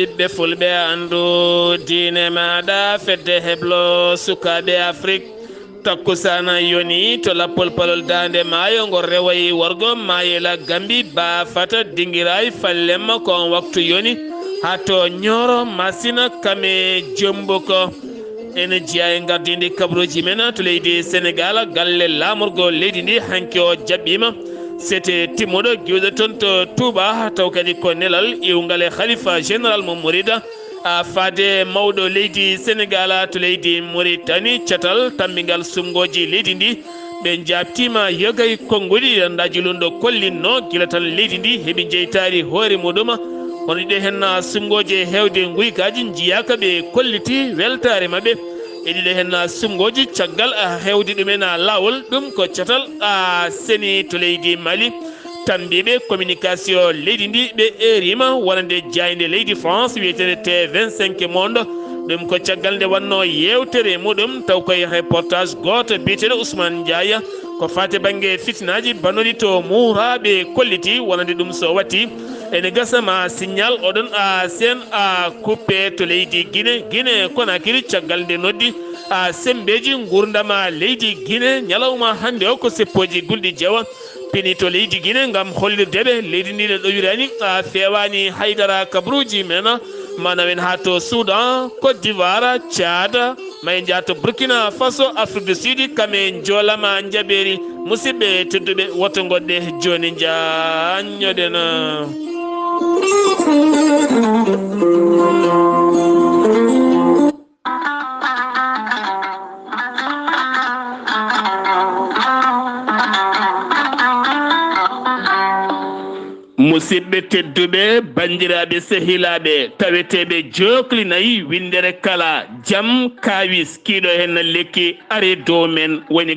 ɓiɓɓe fulɓe andu diine maɗa fedde heblo sukaɓe afrique takkusana yoni to lappol palol dande maayo ngo rewayi worgo mayela gambi ba fata dinguiray fallemma kon waktu yoni hato ñoro masina kame jombo ko ene jeeya e gardidi kabaruji men to leydi sénégal galle lamorgo leydi ndi hanki o jaɓɓima c'était timmoɗo giwɗo toon to touba taw kadi ko nelal iwgal e khalifa général mo mourida a faade mawɗo leydi sénégal to leydi mauritanie catal tambigal sumgoji leydi ndi ɓe jabtima yogay konngudi andaji lundo kollinno gila tan leydi ndi heeɓi jeytari hoore muɗum hono ɗiɗo hen sumgoji hewde guykaji jiyaka ɓe kolliti weltare mabɓe e ɗiɗo hen sumgoji caggal hewde ɗumen lawol ɗum ko catal seni to leydi mali tambiɓe communication leydi ndi ɓe erima wonande jayde leydi france wiyetede T25 monde ɗum ko caggal nde wanno yewtere muɗum taw koye reportage goto biyeteɗo ousmane ndiaye ko fate banggue fitinaji bannoɗi to muuraɓe kolliti wonande ɗum so watti ene gasama signal oɗon sen coupé to leydi guine konakiri caggal nde noddi sembeji gurdama leydi guine ñalawma hande o ko seppoji gulɗi jeewa pini to leydi guine gam hollirdeɓe leydi ndi ɗo wirani fewani haydara kabruji men manamen ha to soudan côte d'ivoire tchad may jaato burkina faso afrique du sud kame joolama jaɓeri musidɓe tedduɓe woto goɗɗe joni jañoɗen musidɓe tedduɓe bandiraɓe sehilaɓe taweteɓe joklinayi windere kala jaam kawis kiiɗo hen lekki ari dow men woni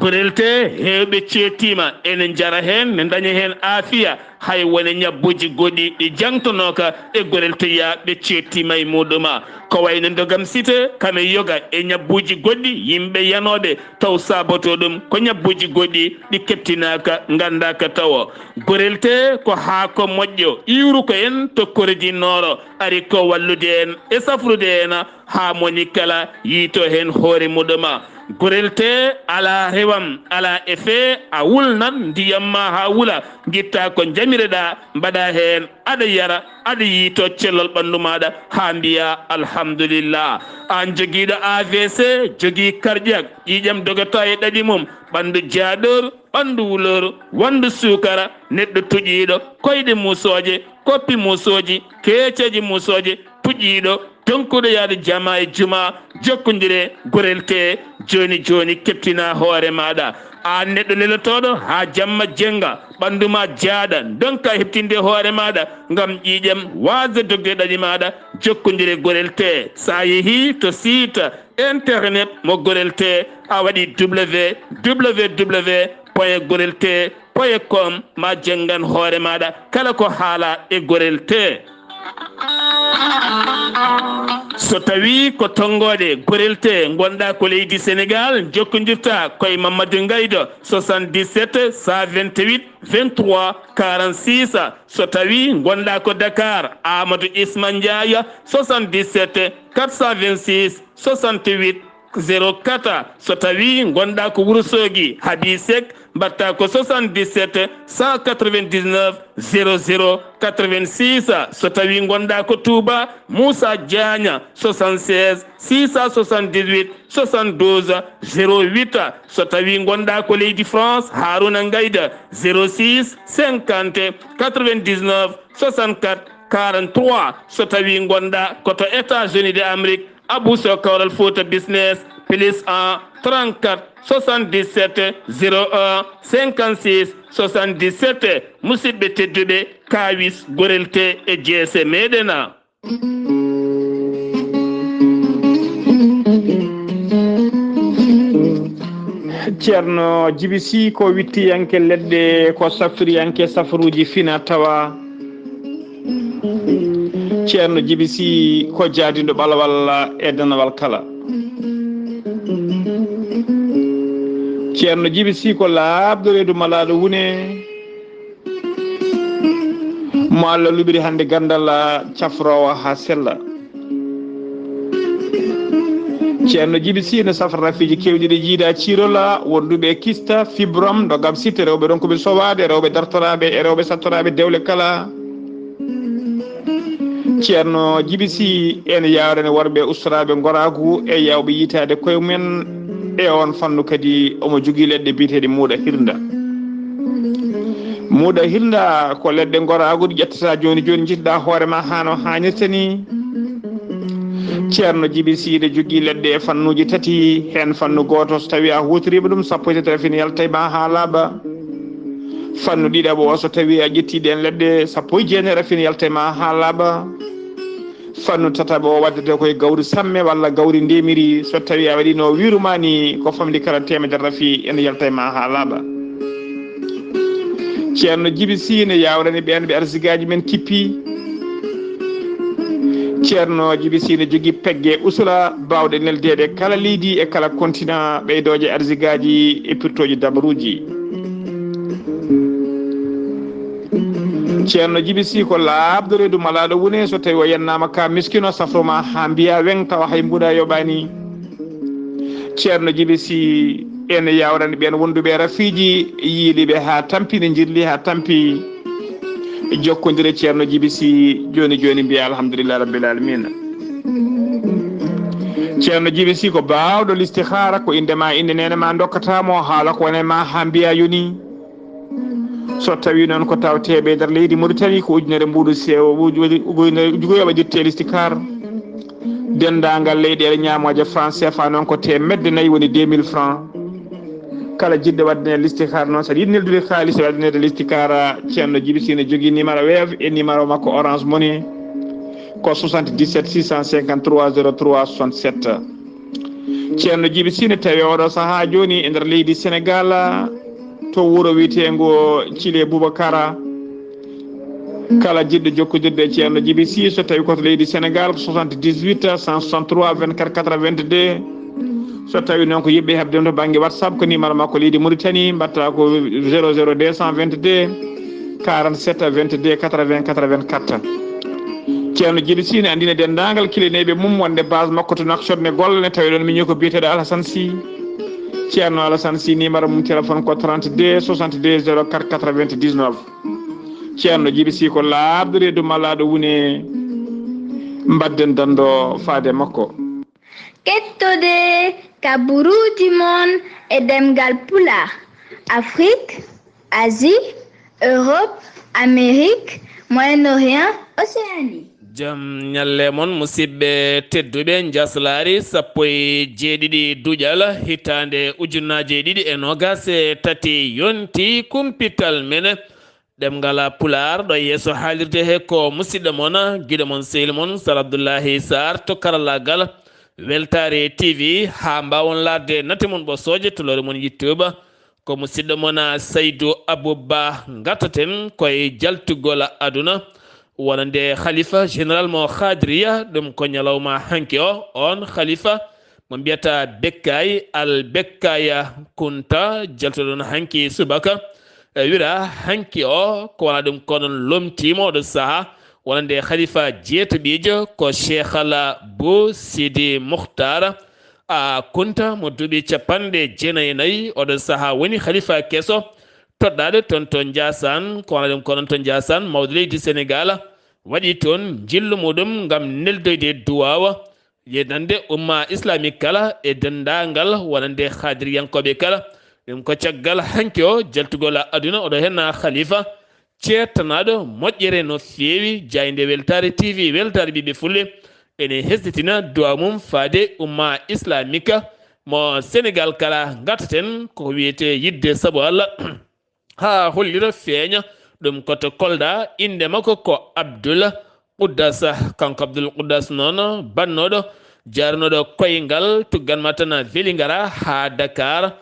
gorelte hewɓe ceetima ene jara hen ne daña hen aafiya hay wone ñabbuji goɗɗi ɗi jangtonoka e gorelteya ɓe ceetima e muɗuma ko wayno dogam site kame yoga e ñabbuji goɗɗi yimɓe yanoɓe taw saboto ɗum ko ñabbuji goɗɗi ɗi keptinaka gandaka tawo gorelte ko haako moƴƴo iwru ko en tokkoridi nooro ari ko wallude en e safrude en ha moni kala yiito hen hoore muɗuma gorelte ala rewam ala effet a wulnan ndiyamma ha wula guitta ko jamireɗa mbaɗa hen aɗa yara aɗa yiito cellol ɓandu maɗa ha mbiya alhamdulillah an joguiɗo AVC jogui cardiaque ƴiƴam dogata e ɗaɗi mum ɓandu jaaɗor ɓandu wulor wandu sukara neɗɗo tuƴiɗo koyɗe musoje koppi musoji keeceji musoje tuƴiɗo tonkuɗo yaade jama e juma jokkodire gorelte joni keptina hoore maɗa an neɗɗo lelotoɗo ha jamma jenga ɓanduma jaaɗa donka heɓtinde hoore maɗa gam ƴiƴam wasde dogde ɗaɗi maɗa jokkodire gorelte sa yeehi to site internet mo gorelte a waɗi www.gorelte.com ma jengan hoore maɗa kala ko haala e gorelte so tawi ko tonggode gorelte gonɗa ko leydi sénégal jokkodirta koye mamadou gaydo 77 128 23 46 so tawi gonɗa ko dakar amadou isma ndiaye 77 426 68 04 so tawi gonɗa ko Wourossogui Habi Seck mbatta ko 77 199 00 86 so tawi gonɗa ko Touba Moussa Diagna 76 678 72 08 so tawi gonɗa ko leydi France Harouna Gayda 06 50 99 64 43 so tawi gonɗa koto États-Unis d'Amérique Abou Sow Kawral Fouta Business plus 1 34 77 01 56 77 musidɓe tedduɓe kawis gorelte e jeese meɗena ceerno Djiby Sy ko wittiyanke leɗɗe ko safriyanke safaruji fina tawa ceerno Djiby Sy ko jaadiɗo ɓalawal e danawal kala ceerno Djiby Sy ko laabdo reedu malaɗo wune mo Allah luɓiri hande gandal cafrowo ha sella ceerno Djiby Sy ne safra rafiji kewɗi ɗe jiida cirola wonduɓe kista fibrom dogam sitte rewɓe ɗon koɓe sowade rewɓe dartoraɓe e rewɓe sattoraɓe dewle kala ceerno Djiby Sy ene yawrene worɓe ustoraɓe goragu e yawɓe yitade koye mumen e on fannu kadi omo jogui leɗɗe biyeteɗe muuɗa hirda ko leɗɗe goraguɗe ƴettata joni joni jiɗɗa hoorema hano hannirta ni ceerno Djiby Sy ne jogui leɗɗe e fannuji tati hen fannu goto so tawi a hutoriɓe ɗum sappo e tati fini yalta ma ha laaɓa fannu ɗiɗaɓo o so tawi a ƴettiɗen leɗɗe sappo e jeenere fini yalta ma ha laaɓa fannu tataɓo o waddete koye gawri samme walla gawri ndemiri so tawi a waɗino wirumani ko famdi kala temedere rafi ene yalta ma ha laaɓa ceerno Djiby Sy ne yawrani ɓen ɓe arsigaji men kippi ceerno Djiby Sy ne jogui pegge usula bawɗe neldede kala leydi e kala continent ɓeydoje arsigaji e pirtoji dabaruji ceerno Djiby Sy ko labdo reedu malaɗo wone so tawi o yennama ka miskino safroma ha mbiya weng tawa hay mbuɗa yoɓani ceerno Djiby Sy ene yawrani ɓen wonduɓe rafiji yiiliɓe ha tampi ne jirli ha tampi jokkodire ceerno Djiby Sy joni joni mbiya alhamdulillah rabbil alamina ceerno Djiby Sy ko bawɗo listihara ko indema inde nene ma dokkatamo haala ko wone ma ha mbiya yoni so tawi noon ko tawteɓe nder leydi Mauritanie ko ujunere mbuɗu sewo ujugoyo waɗirte listikar dendagal leyɗele ñamoje franc CFA noon ko temedde nayyi woni 2000 francs kala jiɗɗo waddane listikar noon saɗa yiɗi neldude haalis e waddanede listikar ceerno Djiby Sy ne jogui numéro Wave e numéro makko Orange Money ko 77 653 03 67 ceerno Djiby Sy ne tawi oɗo saaha joni e nder leydi Sénégal to wuuro wiyetengo Thile Boubacara kala jiɗɗo jokkodirde ceerno Djiby Sy so tawi koto leydi Sénégal ko 78 163 24 82 so tawi noon ko yiɓɓe hebde to banggue WhatsApp ko numéro makko leydi Mauritanie mbatta ko 00 222 47 22 80 84 ceerno Djiby Sy ne andine dendagal kileneɓe mum wonde base makko to Nouakchott ne golle ne tawi ɗon miñi ko biyeteɗo Alassane Sy ceerno Alassane Sy numéro mum téléphone ko 32 62 04 99 ceerno Djiby Sy ko labdo reedu malaɗo wune mbadden dando faade makko kettode kaburuji mon e ɗemngal pulaar Afrique, Asie, Europe, Amérique, Moyen-Orient, Océanie. Jam nyalle mon musidɓe tedduɓe njeslaare sappo e jeeɗiɗi duujal hitande ujunnaje ɗiɗi e nogas e tati yonti kumpital men ɗemngal pulaar ɗo yeeso haalirde he ko musidɗo mon guiɗo mon sehil mon Sar Abdullaahi Saar to karallagal weltare TV ha mbawon larde nate mon ɓossoje tolore mon YouTube ko musidɗo mon Saydou Abouba gattaten koye jaltugol aduna wonande khalifa général mo khadriya ɗum ko ñalawma hanki o on khalifa mo mbiyata Bekkay al Bekkaya Kunta jaltoɗon hanki subaka wira hanki o ko wona ɗum konon lomtimo ɗo saaha wonande khalifa jeetoɓijo ko Cheikh Ala Bou Sidi Moukhtar a Kunta mo duuɓi capanɗe jeenayyi oɗo saaha woni khalifa kesso toɗɗaɗo toon to Ndiassane ko wona ɗum konon to Ndiassane mawɗo leydi Sénégal waɗi toon jillu muɗum gam neldoyde duwawa yedande umma islamique kala e dendagal wonande khadiriyankoɓe kala ɗum ko caggal hanki o jaltugol aduna oɗo henna khalifa ceertanaɗo moƴƴere no feewi jayde weltare TV weltare ɓiɓe fulle ene hesditina duwa mum faade umma islamique mo Sénégal kala gattaten ko wiyete yidde saabu Allah ha hollira feeña ɗum koto Kolda inde makko ko Abdoul Quddas kanko Abdoul Quddas noon bannoɗo jarnoɗo koyngal tugganma tan Vélingara ha Dakar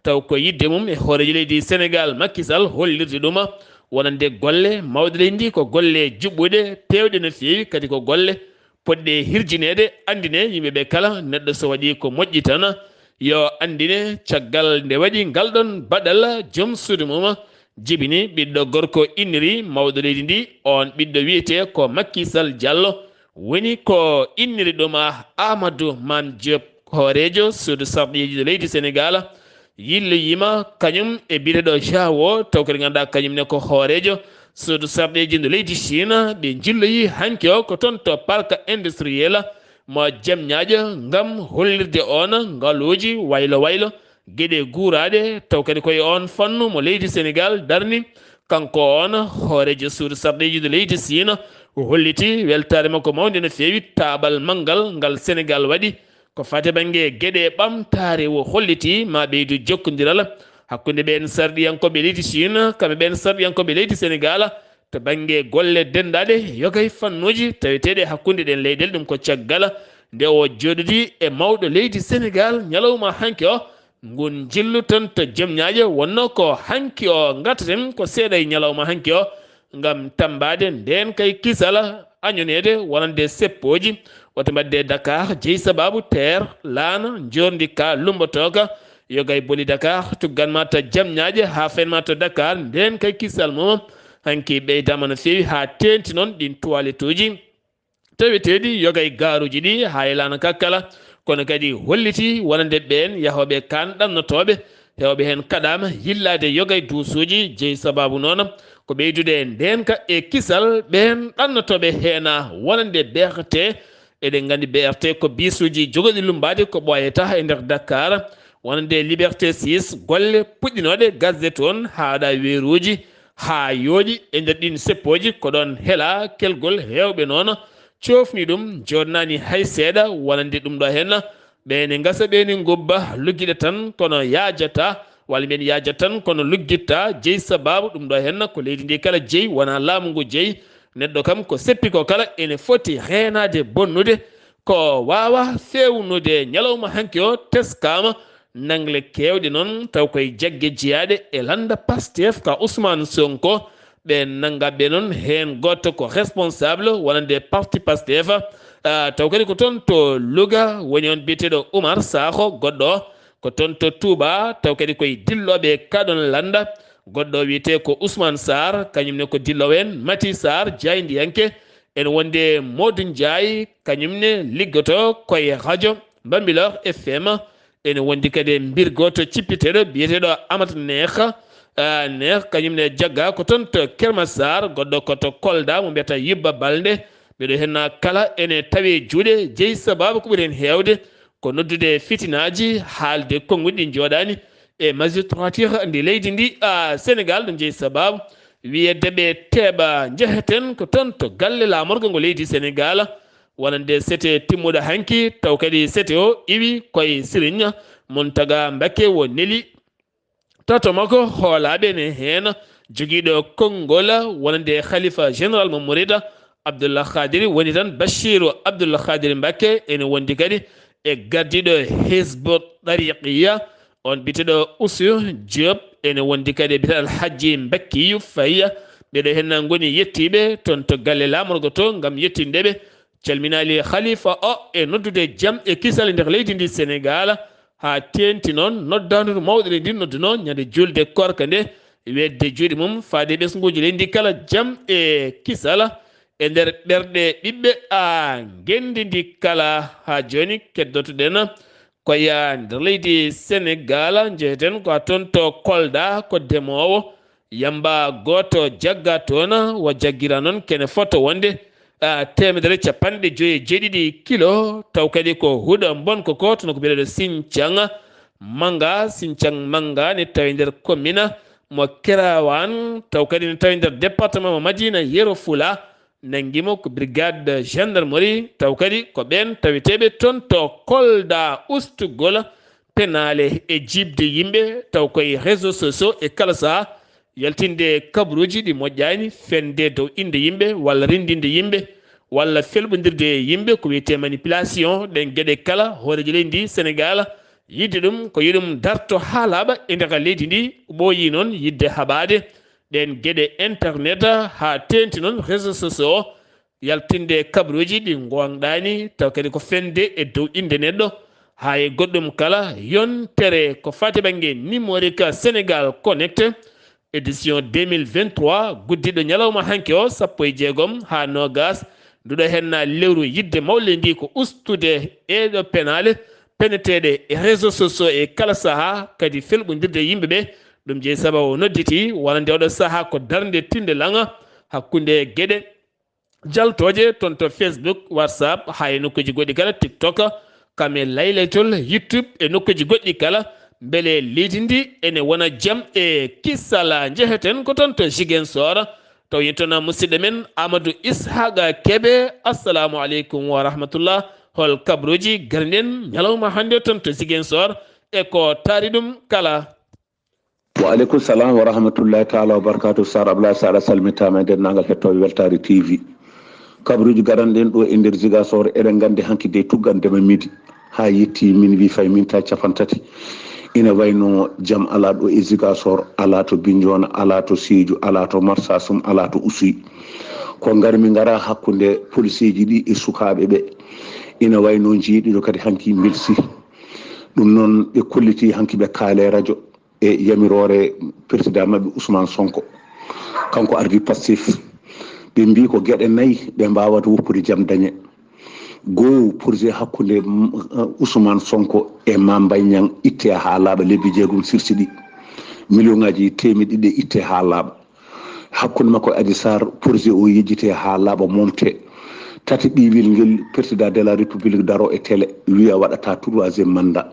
taw ko yidde mum e hooreji leydi Sénégal Macky Sall hollirde ɗum wonande golle mawɗe leydi ko golle juɓɓuɗe pewɗe no feewi kadi ko golle poɗɗe hirjinede andine yimɓeɓe kala neɗɗo so waɗi ko moƴƴi tan yo andine caggal nde waɗi ngal ɗon baɗal joom suudu mum jibini ɓiɗɗo gorko inniri mawɗo leydi ndi on ɓiɗɗo wiyete ko Macky Sall Diallo woni ko inniri ɗum Amadou Mame Diop hoorejo suudu sarɗiji leydi Sénégal yillo yima kañum e biteɗo jawo taw kadi ganduɗa kañumne ko hoorejo suudu sarɗiji ndu leydi Chine ɓe jilloyi hanki o ko toon to parc industriel mo Diamniadio ngam hollirde on ngaluji waylo gueɗe guuraɗe taw kadi koye on fannu mo leydi Sénégal darni kanko on hoorejo suudu sarɗiji ndu leydi Chine holliti weltare makko mawde no fewi taɓal manggal ngal Sénégal waɗi ko fate banggue gueɗe ɓamtare o holliti ma ɓeydu jokkodiral hakkude ɓen sarɗiyankoɓe leydi Chine kamɓe ɓen sarɗiyankoɓe leydi Sénégal to banggue golle dendaɗe yogay fannuji taweteɗe hakkude ɗen leyɗele ɗum ko caggal nde o joɗodi e mawɗo leydi Sénégal ñalawma hanki o ngun jillu tan to Diamniadio wonno ko hanki o gattaten ko seeɗa e ñalawma hanki o ngam tambade nden kay kisala añonede wonande seppoji woto mbadde Dakar jeeyi sababu terre laana jordi ka lumbotoka yogay boli Dakar tugganma to Diamniadio ha fenma to Dakar nden kay kisal mum hanki ɓeydama no fewi ha tenti noon ɗin toilette uji taweteɗi yogay garuji ɗi ha e laana kakkala kono kadi holliti wonande ɓen yahoɓe kan ɗannotoɓe hewɓe hen kaɗama yillade yogay duusuji jeeyi sababu noon ko ɓeydude ndenka e kisal ɓen ɗannotoɓe heena wonande BRT eɗen gandi BRT ko bisuji jogoɗi lumbade ko ɓoyata e nder Dakar wonande Liberté 6 golle puɗɗinoɗe gasde toon haɗa weeruji ha yooɗi e nder ɗin seppoji ko ɗon heela kelgol hewɓe noon cofni ɗum jodnani hay seeɗa wonande ɗum ɗo hen ɓene gasa ɓeni gobba lugguiɗe tan kono yajata walla mbiyen yajat tan kono luggitta jeeyi sababu ɗum ɗo hen ko leydi ndi kala jeeyi wona laamu ngu jeeyi neɗɗo kam ko seppi ko kala ene foti reenade bonnude ko wawa fewnude ñalawma hanki o teskama nangle kewɗe noon taw koye jaggue jeeyaɗe e landa Pastef ka Ousmane Sonko ɓe nangaɓe noon hen goto ko responsable wonande parti Pastef taw kadi ko toon to Louga woni on biyeteɗo Oumar Sakho goɗɗo ko toon to Touba taw kadi koye dilloɓe kaɗon landa goɗɗo wiyete ko Ousmane Saar kañumne ko dillowo en Mati Saar jaydiyanke en wonde Modou Ndiaye kañumne liggoto koye radio Bambilor FM ene wondi kadi mbir goto cippiteɗo biyeteɗo Amadou Nekh kañumne jagga ko toon to Kermassar goɗɗo koto Kolda mo mbiyata Yibba Balde ɓeɗo henna kala ene tawi juuɗe jeeyi sababu ko ɓuuri hen hewde ko noddude fitinaji haalde konguɗi ɗi jooɗani e magistrature ndi leydi ndi Sénégal ɗo jeeyi sababu wiyede ɓe teeɓa jeheten ko toon to galle lamorgo ngo leydi Sénégal wonande sete timmuɗo hanki taw kadi sete o iwi koye Sirigne Mountaga Mbacké wo neeli tato makko hoolaɓe ne hen joguiɗo konngol wonande khalifa général mo mourida Abdullah Khadiri woni tan Bachirou Abdullah Khadiri Mbacké ene wondi kadi e gardiɗo Hizbut Tariqiya on biteɗo Oussou Diop ene wondi kadi bite Alhaji Mbakkiyu Faya ɓeɗo hen goni yettiɓe toon to galle lamorgo to gam yettindeɓe calminali khalifa o e noddude jaam e kisal nder leydi ndi Sénégal ha tenti noon noddanude mawɗo ndi nodduno ñande julde korka nde wedde juuɗe mum faade ɓesguji leydi ndi kala jaam e kisal e nder ɓerɗe ɓiɓɓe gendi ndi kala ha joni keddotoɗen koya nder leydi Sénégal jeeten ko toon to Kolda ko demowo yamba goto jagga toon wo jaggira noon kene foto wonde temedere capanɗe joyi e jeeɗiɗi kilo taw kadi ko huuɗo bonko ko tono ko biyeteɗo Sinthiang Manga ne tawi nder commune mo Kerawan taw kadi ne tawi nder département mo Madina Yero Fula nanguimo ko brigade de gendarmerie taw kadi ko ɓen taweteɓe toon to Kolda ustugol penale e jibde yimɓe taw koye réseaux sociaux e kala saha yaltinde kabaruji ɗi moƴƴani fende dow inde yimɓe walla rendinde yimɓe walla felɓodirde yimɓe ko wiyete manipulation ɗen gueɗe kala hooreji leydi ndi Sénégal yidde ɗum ko yiɗum darto ha laaɓa e nder leydi ndi ɓooyi noon yidde haɓade ɗen gueɗe internet ha tenti noon réseaux sociaux yaltinde kabaruji ɗi gonɗani taw kadi ko fende e dow inde neɗɗo ha e goɗɗum kala yontere ko fati banggue numérique Sénégal connecté édition 2023 guddiɗo ñalawma hanke o 16 ha nogas nduɗo henna lewru yidde mawle ndi ko ustude eɗo penale peneteɗe e réseaux sociaux e kala saaha kadi felɓodirde yimɓeɓe ɗum jeeyi sababu nodditi wonande oɗo saaha ko darde tinde langa hakkude gueɗe jaltoje toon to Facebook WhatsApp ha e nokkuji goɗɗi kala TikTok kame laylaytol YouTube e nokkuji goɗɗi kala beele leydi ndi ene wona jaam e kissala jeheten ko toon to Ziguinchor taw yintona musidɗo men Amadou Ishaqa Kebe assalamu aleykum wa rahmatullah hol kabruji garden ñalawma hande toon to Ziguinchor e ko taari ɗum kala. wa aleykum salam wa rahmatullahi taala wa barakatuh. Sar Abdullaahi Saar a salmitama e denndaangal hettoɓe Weltare TV. Kabaruji garanɗen ɗo e nder Ziguinchor eɗen gandi hankkide tuggandema midi ha yetti min wi fay min ta capantati ina wayno jaam ala ɗo e Ziguinchor, ala to Bignona, ala to Sédhiou, ala to Marsassoum, ala to Oussouye. Ko ngari min gara hakkude police ji ɗi e sukaɓe ɓe ina wayno jeeɗiɗo kadi hanki milsi ɗum noon ɓe kolliti hanki ɓe kaale radio e yamirore président mabɓe Ousmane Sonko kanko ardi Pastef. ɓe mbi ko gueɗe nayyi ɓe mbawata woppude jaam dañe. Goo projet hakkude Ousmane Sonko e Mame Mbaye Niang itte ha laaɓa lebbi jeegom sirsi ɗi million ngaji temedde ɗiɗi itte ha laaɓa. Hakkude makko Adji Sarr projet o yejjite ha laaɓa momte. Tati ɓiwil ngel président de la république daro e télé wiya waɗata 3e mandat.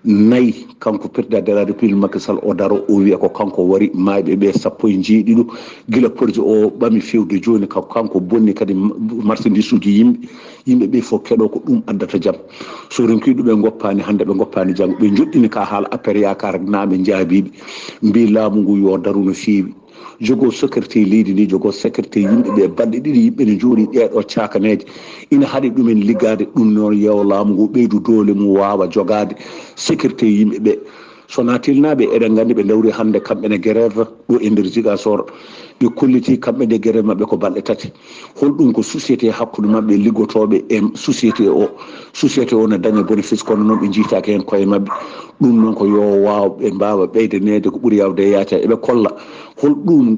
Nayi kanko président de la république Macky Sall o daro o wiya ko kanko wari mayɓe ɓe 17 gila projet o ɓami fewde joni kanko bonni kadi marchandise uji yimɓe ɓe fof keɗo ko ɗum addata jaam. So ronki ɗuɓe goppani hande ɓe goppani janggo ɓe joɗɗini ka haala affaire yakar naɓe jaabiɓe mbi laamu ngu yo daru no fewi. Jogo secrétaire leydi ndi jogo secrétaire yimɓeɓe balɗe ɗiɗi yimɓe ne jooɗi ɗeɗo cakaneje ina haaɗi ɗumen liggade ɗum noon yewo laamu ngu ɓeydu doole mum wawa jogade sécurité yimɓeɓe. Sonatilnaɓe eɗen gandi ɓe dawri hande kamɓene grève ɗo e nder Ziguinchor ɓe kolliti kamɓe grève mabɓe ko balɗe tati. Holɗum ko société hakkude mabɓe liggotoɓe e société o ne daña bénéfice kono noon ɓe jiitaki hen koye mabɓe. Ɗum noon ko yo waw ɓe mbawa ɓeydanede ko ɓuuri yawde yaata eɓe kolla holɗum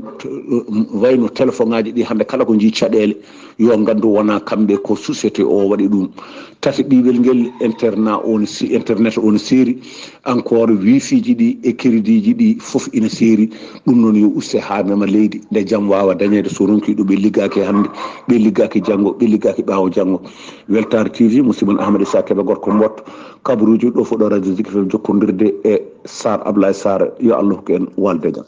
wayno téléphone ngaji ɗi hande kala ko jii caɗele yo gandu wona kamɓe ko société o waɗi ɗum. Tati ɓiɓel ngel internet on séri encore wifi ji ɗi e crédit ji ɗi foof ina séri. Ɗum noon yo uste ha mema leydi nde jaam wawa dañede so ronki ɗo ɓe liggaki hande ɓe liggaki janggo ɓe liggaki ɓawo janggo. Weltare TV musidɗo Ahmadou Issa Keɓe gorko mbotto kabaruji ɗo fuɗo radio Zik FM jokkodirde e Sar Abdullaahi Saar yo Allah hokku en walde jaam.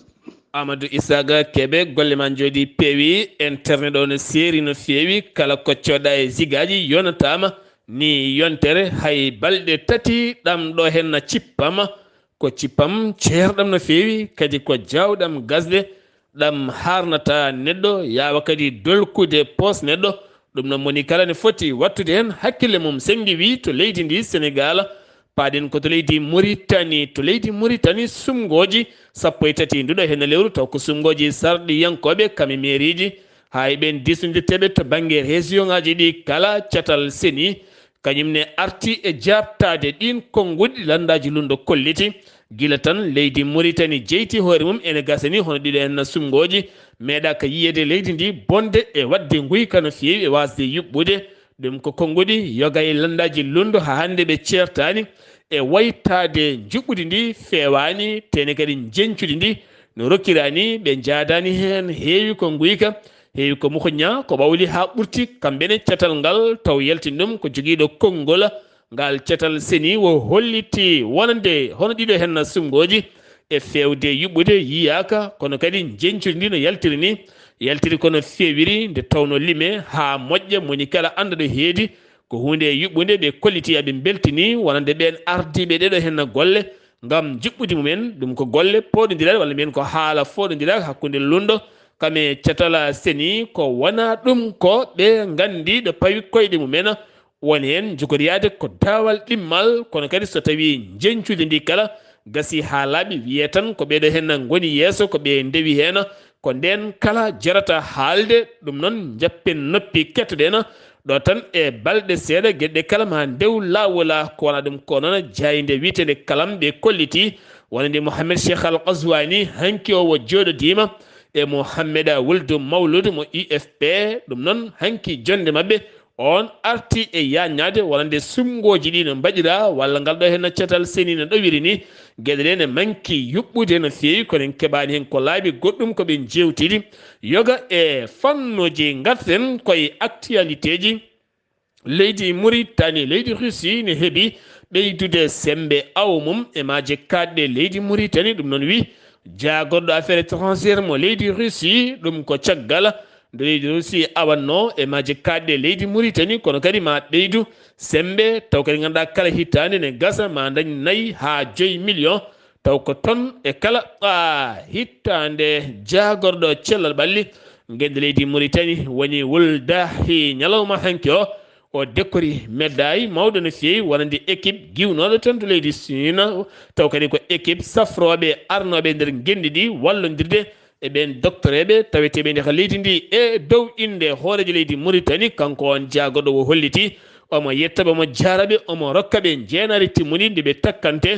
Amadou Ishaqa Kebe golle ma jooɗi peewi internet o no seeri no feewi kala koccoɗa e zigaji yonatama ni yontere hay balɗe tati ɗam ɗo henna cippama ko cippam ceerɗam no feewi kadi ko jawɗam gasde ɗam harnata neɗɗo yawa kadi dolkude pos neɗɗo. ɗum noon moni kala ne foti wattude hen hakkille mum sengi wi to leydi ndi Sénégal paɗen ko to leydi Mauritanie sumgoji 13 nduɗo henna lewru taw ko sumgoji sarɗi yankoɓe kame mairiji hay ɓen disnodirteɓe to banggue région ngaji ɗi kala catal seni kañumne arti e jabtade ɗin konguɗi landaji lundo kolliti gila tan leydi Mauritanie jeyti hoore mum ene gasani hono ɗiɗo henna sumgoji meeɗa ka yiyede leydi ndi bonde e wadde guyka no fewi e wasde yuɓɓude ɗum ko konguɗi yoga e landaji lundo ha hande ɓe ceertani e waytade juɓɓudi ndi fewani tene kadi jencude ndi no rokkirani ɓe jadani hen heewi ko guyka heewi ko muhoña ko ɓawli ha ɓurti kamɓene catal ngal taw yaltin ɗum ko joguiɗo konngol ngal catal seni wo holliti wonande hono ɗiɗo henna sumgoji e fewde yuɓɓude yiyaka kono kadi jencude ndi no yaltiri ni yaltiri kono fewiri nde tawno lime ha moƴƴa moni kala anda ɗo heedi ko hunde yuɓɓude ɓe kolliti aɓe beltini wonande ɓen ardiɓe ɗeɗo henna golle ngam juɓɓudi mumen ɗum ko golle poɗodiral walla mbiyen ko haala foɗodiral hakkude lundo kame catala seni ko wona ɗum ko ɓe gandi ɗo pawi koyɗe mumen woni hen jogoriyade ko dawal ɗimmal kono kadi so tawi jencude ndi kala gasi ha laaɓi wiye tan ko ɓeɗo hen goni yeeso ko ɓe ndewi hen ko nden kala jarata haalde ɗum noon jappen noppi kettoɗen ɗo tan e balɗe seeɗa gueɗe kala ma ndew lawola ko wona ɗum ko noon jayide wiitede kalam ɓe kolliti wonande Mohammed Cheikh Al Qazwani hanki o wo joɗodima e Mohammeda wuldu mawlud mo UFP ɗum noon hanki jonde mabɓe on arti e yañade wonande sumgoji ɗi no mbaɗira walla ngal ɗo hen cetal seni no ɗowiri ni gueɗe ɗe ne manki yuɓɓude no fewi kono keɓani hen ko laaɓi goɗɗum koɓe jewtidi yoga e fannuji garten koye actualité ji leydi Mauritanie leydi Russie ne heeɓi ɓeydude sembe awmum e maje kaɗɗe leydi Mauritanie ɗum noon wi jagorɗo affaire étrangére mo leydi Russie ɗum ko caggal nde leydi Russie awanno e maje kaɗɗe leydi Mauritanie kono kadi ma ɓeydu sembe taw kadi ganduɗa kala hittande ne gasa ma dañ 4 ha 5 millions taw ko ton e kala hittande jagorɗo cellal ɓalli gueɗe leydi Mauritanie woni wuldahi ñalawma hanki o décori médaille mawɗo no fewi wonande équipe giwnoɗo tan to leydi Sina taw kadi ko équipe safroɓe arnoɓe nder guendi ɗi wallodirde e ɓen doctoreɓe taweteɓe nde ka leydi ndi e dow inde hoorejo leydi Mauritanie kanko on jaagoɗo o holliti omo yettaɓe omo jaraɓe omo rokkaɓe jeenari timmuni nde ɓe takkante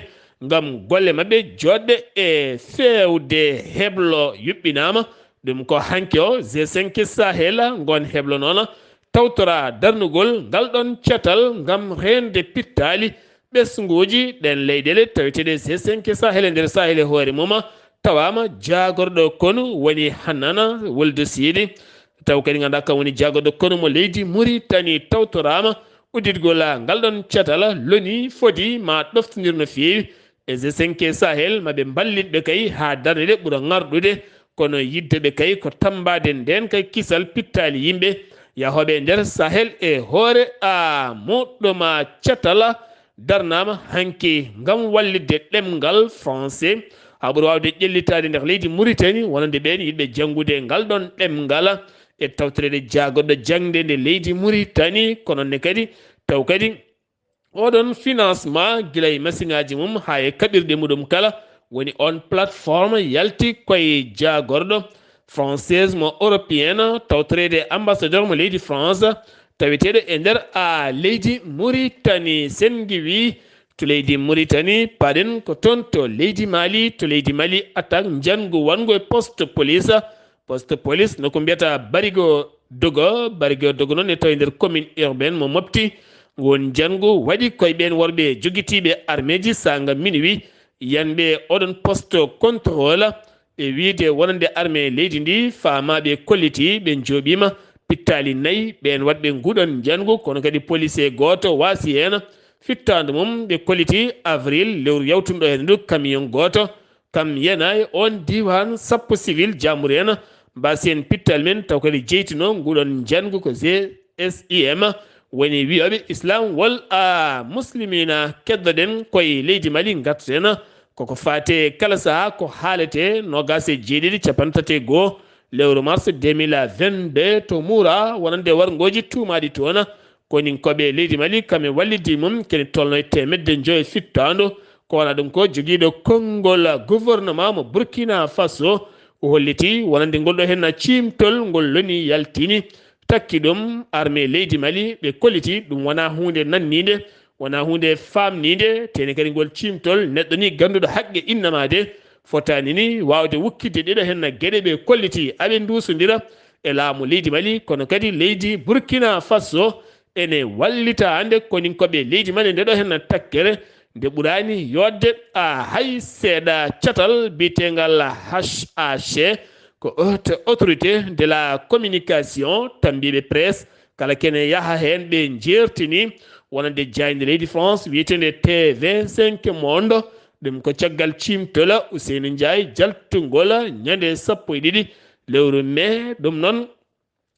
ngam golle mabɓe joɗɗe e fewde heblo yuɓɓinama ɗum ko hanki o G5 Sahel gon heblo noon tawtora darnugol ngal ɗon cetal ngam rende pittali ɓesguji ɗen leyɗele taweteɗe G5 Sahel e nder Sahel e hoore mum tawama jagorɗo konu woni Hannana Wuldu Sidi taw kadi ganduɗa kam woni jagorɗo konu mo leydi Mauritanie tawtorama udditgol ngal ɗon cetal loni fodi ma ɗoftodir no fewi e G5 Sahel maɓe ballitɓe kay ha darde ɗe ɓuura ngarɗude kono yiddeɓe kay ko tambade nden kay kisal pittali yimɓe yahoɓe nder Sahel e hoore muɗɗuma cetal darnama hanki ngam wallidde ɗemngal français ha ɓuuri wawde ƴellitade nder leydi Mauritanie wonande ɓen yiɗɓe janggude ngal ɗon ɗemngal e tawtorede jagoɗɗo jangde nde leydi Mauritanie kono ne kadi taw kadi oɗon financement guila e masiŋaji mum ha e kaɓirɗe muɗum kala woni on plateforme yalti koye jagorɗo française mo européenne tawtorede ambassadeur mo leydi France taweteɗo e nder leydi Mauritanie sen giwi to leydi Mauritanie paɗen ko toon to leydi Mali to leydi Mali attaque jangu wango e poste police noko mbiyata barigo dogo noon e tawi nder commune urbaine mo mofti won jangu waɗi koye ɓen worɓe joguitiɓe armée ji sanga minuit yanɓe oɗon poste contrôle ɓe wiide wonande armée leydi ndi famaɓe kolliti ɓe jooɓima pittali 4 ɓen waɗɓe nguɗon jangu kono kadi policier goto wasi hen fittande mum ɓe kolliti avril lewru yawtuɗo hen ndu camion goto kam yenayi on diwan sappo civil jamour en mbasi en pittal men taw kadi jeytino nguɗon jangu ko GSIM woni wiyoɓe islam wol muslimina keddoɗen koye leydi Mali gartaten koko fate kala saaha ko haalete nogas e jeeɗiɗi capantati goo lewru mars 2022 to muura wonande wargoji tuumaɗi toon koni koɓe leydi Mali kamɓe wallidi mum kene tolno 500 fittandu ko wona ɗum ko joguiɗo konngol gouvernement mo Burkina Faso o holliti wonande ngol ɗo hen cimtol ngol loni yaltini takki ɗum armée leydi Mali ɓe kolliti ɗum wona hunde nannide wona hunde famnide tene kadi ngol cimtol neɗɗo ni ganduɗo haqqe innamade fotani ni wawde wukkide ɗeɗo hen gueɗe ɓe kolliti aɓe dusodira e laamu leydi Mali kono kadi leydi Burkina Faso ene wallita hande koni koɓe leydi Mali ndeɗo hen takkere nde ɓurani yodde hay seeɗa catal bitegal HAC ko autorité de la communication tambiɓe presse kala kene yaha hen ɓe jertini wonande jayde leydi France wiyetende T25 Monde ɗum ko caggal cimtola Ousseynou Ndiaye jaltugol ñande 12 lewru mai ɗum noon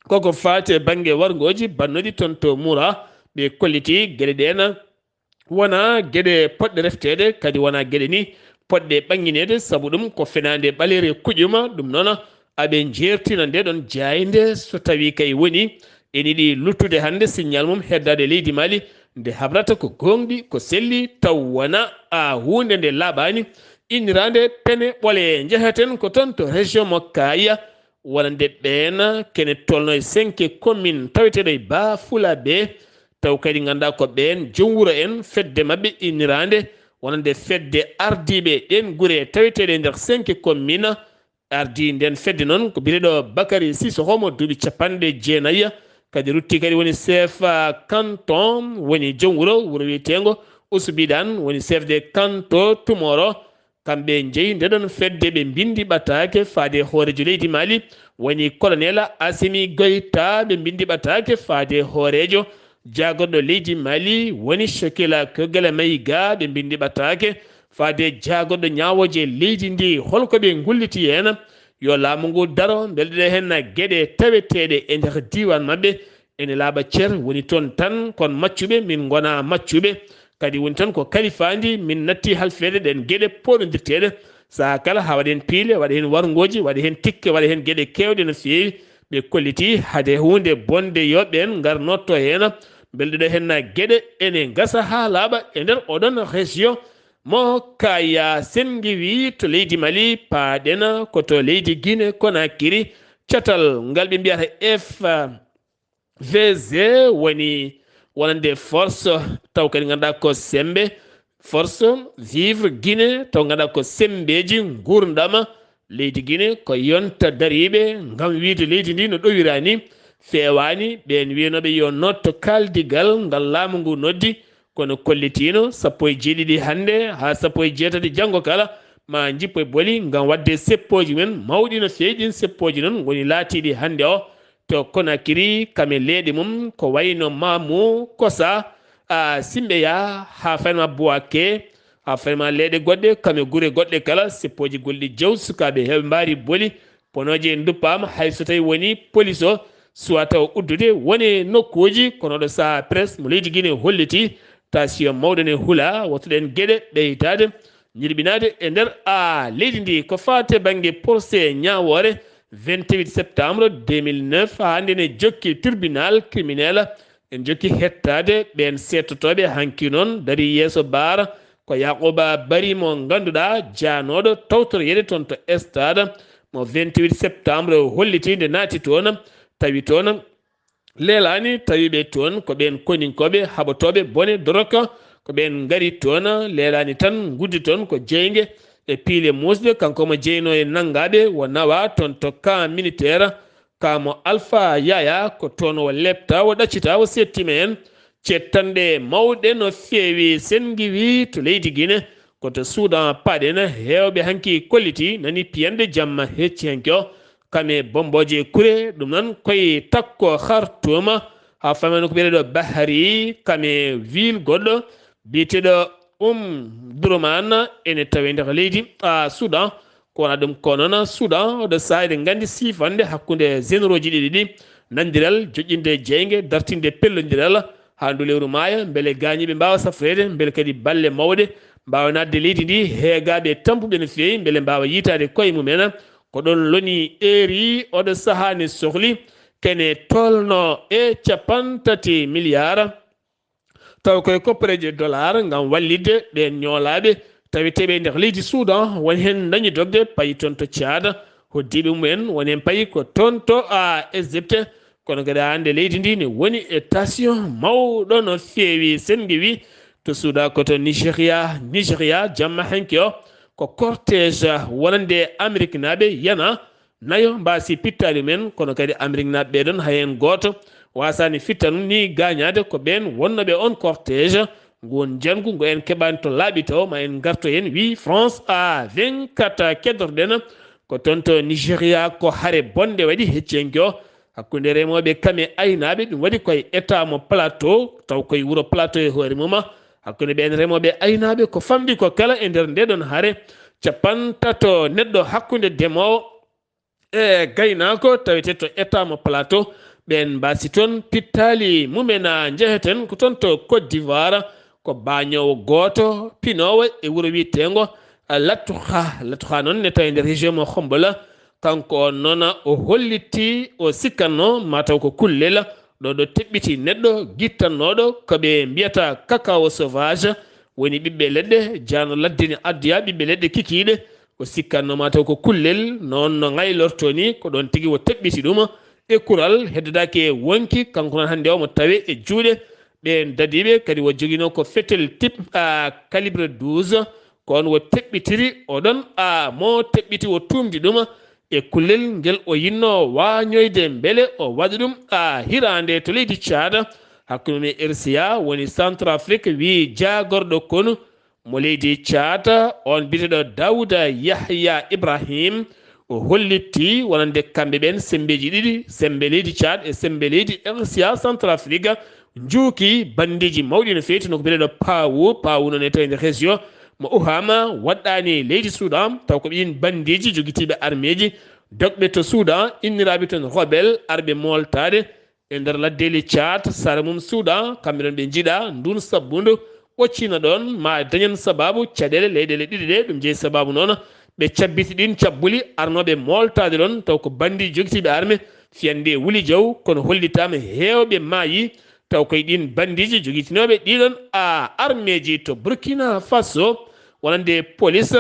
koko fate banggue wargoji bannoɗi toon to Moura ɓe kolliti gueɗe ɗen wona gueɗe poɗɗe reftede kadi wona gueɗe ni poɗɗe ɓanginede saabu ɗum ko fenade ɓalere kuƴuma ɗum noon aɓe jertina nde ɗon jayde so tawi kay woni ene yiɗi luttude hande signal mum heddade leydi Mali nde habrata ko gonɗi ko selli taw wona hunde nde laaɓani innirande pene ɓole jeehaten ko toon to région mo Kaya wonande ɓen kene tolno e 5 commune taweteɗo e Bafulaɓe taw kadi ganduɗa ko ɓen joom wuuro en fedde mabɓe innirande wonande fedde ardiɓe ɗen gure taweteɗe nder 5 commune ardi nden fedde noon ko bireɗo Bakary Sissoko duuɓi capanɗe jeenayya kadi rutti kadi woni chef canton woni joom wuro wiyetengo Ousubidan woni chef de canton Tumoro kamɓe jeeyi ndeɗon fedde ɓe bindi ɓattake faade hoorejo leydi Mali woni colonel Assimi Goïta ɓe bindi ɓattake faade hoorejo jagorɗo leydi Mali woni Shokila Kogala Mayiga ɓe bindi ɓattake faade jagorɗo ñawoje leydi ndi holko ɓe gulliti hen yo laamu ngu daro belɗe hen gueɗe taweteɗe e nder diwan mabɓe ene laaɓa ceer woni toon tan kon maccuɓe min gona maccuɓe kadi woni tan ko kalifandi min natti halfede ɗen gueɗe poɗodirteɗe saha kala ha waɗen piile waɗa hen wargoji waɗa hen tikke waɗa hen gueɗe kewɗe no fewi ɓe kolliti hade hunde bonde yoɓɓen garnotto hen belɗeɗo hen gueɗe ene gasa ha laaɓa e nder oɗon région mo kaya sengiwi to leydi Mali paaɗen koto leydi Guinée Conakry catal ngal ɓe mbiyata FVG woni wonande force taw kadi ganduɗa ko sembe force vivre Guinée taw ganduɗa ko sembeji gurdama leydi Guinée ko yonta dariɓe gam wiide leydi ndi no ɗowirani fewani ɓen wiyanoɓe yo notto kaldigal ngal laamu ngu noddi kono kollitino 17 hande ha 18 janggo kala ma jippo e booli gam wadde seppoji men mawɗi no fewi ɗin seppoji noon woni laatiɗi hande o to Conakry kame leeɗe mum ko wayno Mamou Kossa Simbeya ha fanma Bouaké ha fanma leeɗe goɗɗe kame gure goɗɗe kala seppoji golɗi jaw sukaɓe heɓe mbaari booli ponoje duppama hayso tawi woni police o suwa taw uddude woni nokkuji kono ɗo saha presse mo leydi Guinée holliti tension mawɗo ne huula wottoɗen gueɗe ɓeytade ñirɓinade e nder leydi ndi ko fate banggue procès ñawore 28 septembre 2009 hande ne jokki tribunal criminel en jokki hettade ɓen settotoɓe hanki noon dari yeeso baara ko Yakuba Bari mo ganduɗa janoɗo tawtoroyede toon to stade mo 28 septembre holliti nde naati toon tawi toon leelani tawiɓe toon ko ɓen koninkoɓe haɓotoɓe bone doroka ko ɓen gari toon leelani tan guddi toon ko jeygue e piile musde kanko mo jeyno e nangaɓe wo nawa toon to camp militaire kamo Alpha Yaya ko toon o lepta o ɗaccita o settima hen cettanɗe mawɗe no feewi sengiwi to leydi Guinée koto Soudan paɗen hewɓe hanki kolliti nani piyande jamma hecci hanki o kame bomboje kure ɗum noon koye takko Khartoum ha famano ko ɓeɗeɗo Bahari kame ville goɗɗo biyeteɗo Durman ene tawi nder leydi Soudan ko wona ɗum ko noon Soudan oɗo saaha gandi sifande hakkude généraux ji ɗiɗi ɗi nandiral joƴƴinde jeygue dartinde pellodiral ha ndu lewru maaya beele gañiɓe mbawa safrede beele kadi balle mawɗe mbawa nadde leydi ndi heegaɓe tampuɓe no fewi beele mbawa yitade koye mumen ko ɗon loni eri oɗo saaha ne sohli kene tolno e 50 milliards taw koye koppareje dollar gam wallidde ɓen ñoolaɓe taweteɓe nder leydi Soudan woni hen dañi dogde payi toon to Tchad hoddiɓe mumen woni hen payi ko toon to Égypte kono kadi hande leydi ndi ne woni e tension mawɗo no feewi sengiwi to Soudan koto Nigéria jamma hanki o ko cortège wonande Amérique naɓe yana nayo mbasi pittali men kono kadi Amérique naɓe ɓeɗon hay hen goto wasani fitta ɗum ni gañade ko ɓen wonnoɓe on cortège gon jangu ngo en keɓani to laaɓi taw ma en garto hen wi France 24 keddorɗen ko toon to Nigéria ko haare bonde waɗi heccenki o hakkude remoɓe kame aynaɓe ɗum waɗi koye état mo plateau taw koye wuuro plateau e hoore mum hakkude ɓen remoɓe aynaɓe ko famɗi ko kala e nder ndeɗon haare 50 neɗɗo hakkude ndemowo e gaynako tawete to état mo plateau ɓen mbasi toon pittali mumena jeheten ko toon to Côte d'Ivoire ko bañowo goto pinowo e wuuro wiyetego Latouha noon ne tawi nder région mo Hombola kanko noon o holliti o sikkanno mataw ko kullel ɗo teɓɓiti neɗɗo guittannoɗo koɓe mbiyata cacao sauvage woni ɓiɓɓe leɗɗe jano ladde ne addoya ɓiɓɓe leɗɗe kikiɗe o sikkanno mataw ko kullel noon no gaylorto ni ko ɗon tigui o teɓɓiti ɗum e kural heddodaki e wonki kanko noon hande o mo tawe e juuɗe ɓe dadiɓe kadi wo jogino ko fetel type calibre 12 kon wo teɓɓitiri oɗon mo teɓɓiti wo tumdi ɗum e kullel ngel o yinno wañoyde beele o waɗa ɗum hirande to leydi Tchad hakkude me RCA woni Centrafrique wi jagorɗo kono mo leydi Tchad on biteɗo Dawda Yahya Ibrahim o hollitti wonande kamɓe ɓen sembeji ɗiɗi sembe leydi Tchad e sembe leydi RCA Centrafrique juuki bandiji mawɗi no feeti noko biteɗo pawu non e tawde région mo uhama waɗɗani leydi Soudan taw ko ɓin bandiji joguitiɓe armeji dogɓe to Soudan inniraɓe toon rebelle arɓe moltade e nder laddeli Tchad sara mum Soudan kamɓe ɗon ɓe jiiɗa ndun sabbudu ɓoccina ɗon ma dañen sababu caɗele leyɗele ɗiɗi ɗe ɗum jeeyi sababu noon ɓe cabbiti ɗin cabbuli arnoɓe moltade ɗon taw ko bandi joguitiɓe arme fiyande wuli jaw kono hollitama hewɓe maayi taw koye ɗin bandiji joguitinoɓe ɗiɗon armeji to Burkina Faso wonande police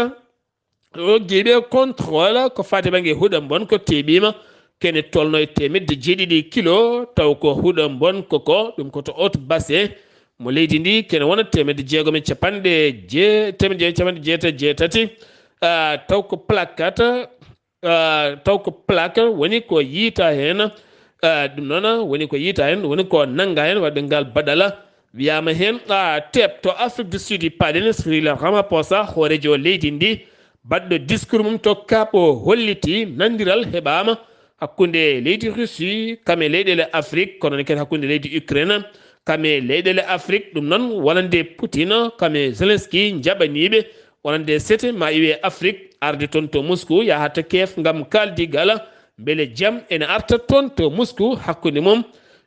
o guiɓe contrôle ko fati banggue huuɗo bon ko teɓima kene tolno e temedde jeeɗiɗi kilo taw ko huuɗo bon koko ɗum koto haute bassin mo leydi ndi kene wona temedde jeegom e capanɗe temedde capanɗe jeetati taw ko plaque woni ko yiita hen ɗum noon woni ko yiita hen woni ko nanga hen waɗɓe ngal baɗala wiyama hen teb to Afrique du Sud paɗen Cyril Ramaphosa hoorejo leydi ndi baɗɗo discours mum to kaɓo holliti nandiral heɓama hakkude leydi Russie kame leyɗele Afrique kono kadi hakkude leydi Ukraine kame leyɗele Afrique ɗum noon wonande Poutine kame Zelensky jaɓaniɓe wonande sete ma iwe Afrique arde toon to Moscou yahata kef gam kaldigal beele jaam ene arta toon to Moscou hakkude mum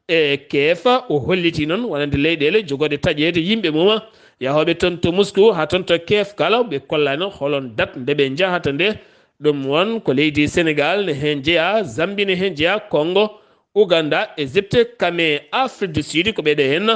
e keefa o holliti noon wonande leyɗele jogode taƴede yimɓe mum yahoɓe toon to Moscou ha toon to kef kala ɓe kollani holon date nde ɓe jahata nde ɗum won ko leydi Sénégal ne hen jeeya Zambie ne hen jeeya Congo Uganda Égypte kame Afrique du Sud ko ɓeɗo hen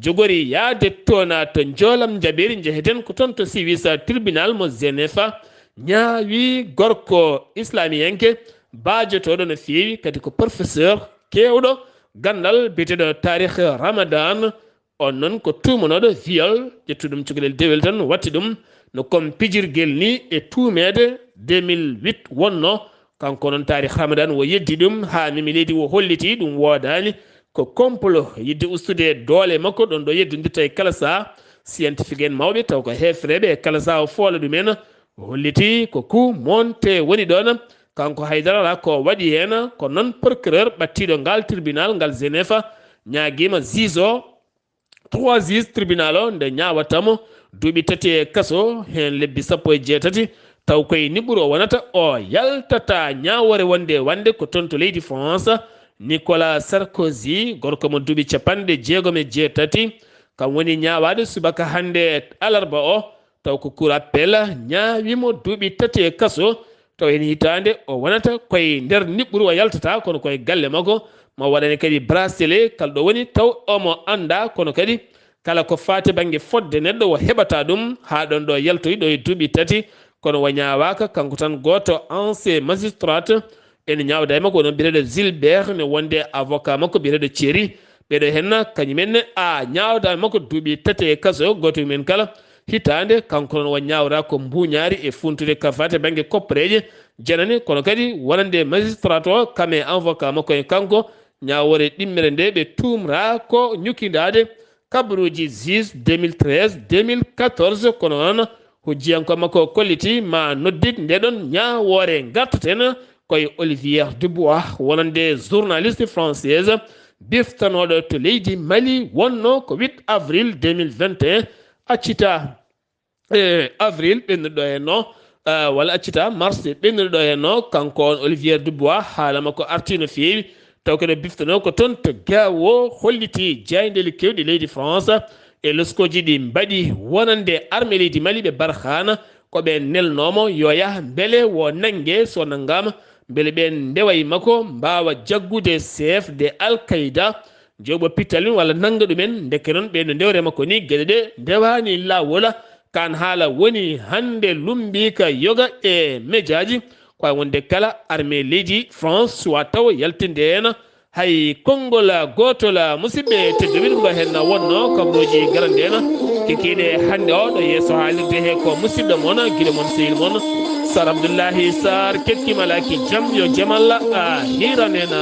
jogori yaade toona to joolam jaɓeri jeheten ko toon to civis tribunal mo Genève ñaawi gorko islamiyanke baajotoɗo no feewi kadi ko professeur kewɗo gandal biyeteɗo tarikh Ramadan on noon ko tumanoɗo viol ƴettuɗum cukalel dewel tan watti ɗum no kom pijirguel ni e tumede 2008 wonno kanko noon tarikh Ramadan wo yeddi ɗum ha mimi leydi wo holliti ɗum wodani ko complot yidde ustude doole makko ɗon ɗo yeddodirta e kala saha scientifique en mawɓe taw ko hefreɓe e kala saha o foola ɗumen holliti ko coup monté woni ɗon kanko haydara ala ko waɗi hen ko noon procureur ɓattiɗo ngal tribunal ngal Genève ñaguima juge o 3 juge tribunal o nde ñawatamo duuɓi tati e kaso hen lebbi 18 taw koye niɓɓuru o wonata o yaltata ñawore wonde ko toon to leydi France Nicolas Sarkozy gorko mo duuɓi 68 kam woni ñawade subaka hande alarba o taw ko cour appel ñaawimo duuɓi tati e kaso taw hen hitande o wonata koye nder niɓɓuru o yaltata kono koye galle makko mo waɗane kadi bracelet kalɗo woni taw omo anda kono kadi kala ko fati banggue fodde neɗɗo o heɓata ɗum ha ɗon ɗo yaltoyi ɗo e duuɓi tati kono o ñawaka kanko tan goto ancien magistrat ene ñawda e makko onon biyeteɗo Gilbert ne wonde avocat makko biyeteɗo Thierry ɓeɗo henna kañumenne ñawda e makko duuɓi tati e kaso goto men kala hitande kanko noon o ñawra ko mbuñaari e funtude ka fate banggue koppareje janani kono kadi wonande magistrat o kame avocat makko e kanko ñawore ɗimmere nde ɓe tumra ko ñukkidade kabaruji juge 2013 2014 kono noon hujjiyanko makko kolliti ma noddit ndeɗon ñawore gartaten koye Olivier Dubois wonande journaliste française biftanoɗo to leydi Mali wonno ko 8 avril 2021 accita avril ɓennuɗo henno walla accita mars ɓennuɗo henno kanko on Olivier Dubois haala makko arti no feewi taw kene biftano ko toon to gawo holliti jaydeli kewɗi leydi France e loskoji ɗi mbaɗi wonande armé leydi Mali ɓe barhana koɓe nelnomo yo yaha beele wo nangue so nanggama beele ɓe ndeway makko mbawa jaggude chef de Al-Qaïda joɓo pittalin walla nanga ɗumen dekke noon ɓe no ndewre makko ni gueɗe ɗe ndewani lawola kan haala woni hande lumbika yoga e médiaji koye wonde kala armé leydi France suwa taw yaltinde hen hay kongola gotola musidɓe tedduɓirgo hen wonno kabruji garandena kekiɗe hande o ɗo yesso haalirde he ko musidɗo moon guiɗo moon sehil moon Sar Abdullaahi Saar kettimalaki jam yo jamal hiranena